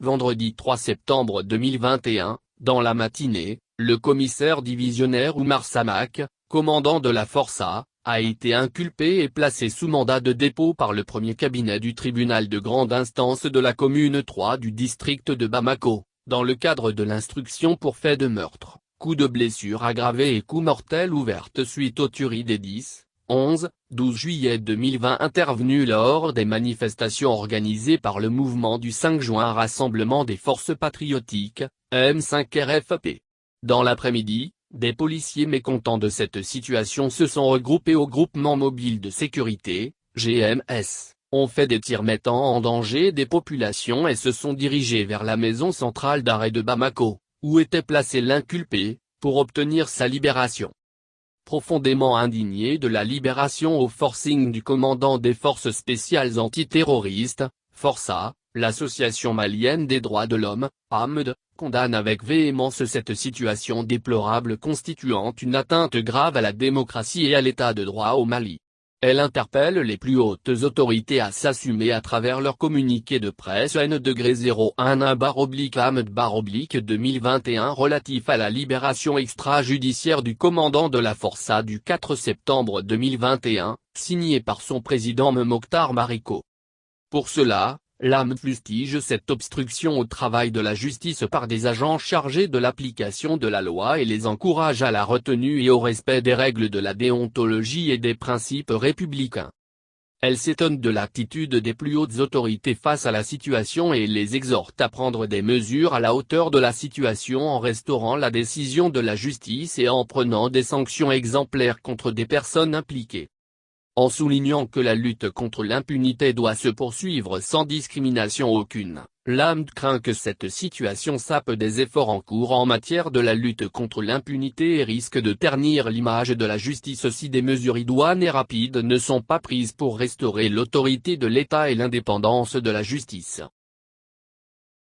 vendredi 3 septembre 2021, dans la matinée, le commissaire divisionnaire Oumar Samak, commandant de la Força, a été inculpé et placé sous mandat de dépôt par le premier cabinet du tribunal de grande instance de la commune 3 du district de Bamako, dans le cadre de l'instruction pour fait de meurtre, coup de blessure aggravée et coup mortel ouverte suite aux tueries des 10, 11, 12 juillet 2020 intervenues lors des manifestations organisées par le mouvement du 5 juin Rassemblement des Forces Patriotiques, M5RFP. Dans l'après-midi, des policiers mécontents de cette situation se sont regroupés au groupement mobile de sécurité, GMS, ont fait des tirs mettant en danger des populations et se sont dirigés vers la maison centrale d'arrêt de Bamako, où était placé l'inculpé, pour obtenir sa libération. Profondément indigné de la libération au forcing du commandant des forces spéciales antiterroristes, Força, l'association malienne des droits de l'homme, AMD, condamne avec véhémence cette situation déplorable constituant une atteinte grave à la démocratie et à l'état de droit au Mali. Elle interpelle les plus hautes autorités à s'assumer à travers leur communiqué de presse N-01-AMD-2021 relatif à la libération extrajudiciaire du commandant de la Força du 4 septembre 2021, signé par son président Mokhtar Mariko. Pour cela, l'AMD fustige cette obstruction au travail de la justice par des agents chargés de l'application de la loi et les encourage à la retenue et au respect des règles de la déontologie et des principes républicains. Elle s'étonne de l'attitude des plus hautes autorités face à la situation et les exhorte à prendre des mesures à la hauteur de la situation en restaurant la décision de la justice et en prenant des sanctions exemplaires contre des personnes impliquées. En soulignant que la lutte contre l'impunité doit se poursuivre sans discrimination aucune, l'AMD craint que cette situation sape des efforts en cours en matière de la lutte contre l'impunité et risque de ternir l'image de la justice si des mesures idoines et rapides ne sont pas prises pour restaurer l'autorité de l'État et l'indépendance de la justice.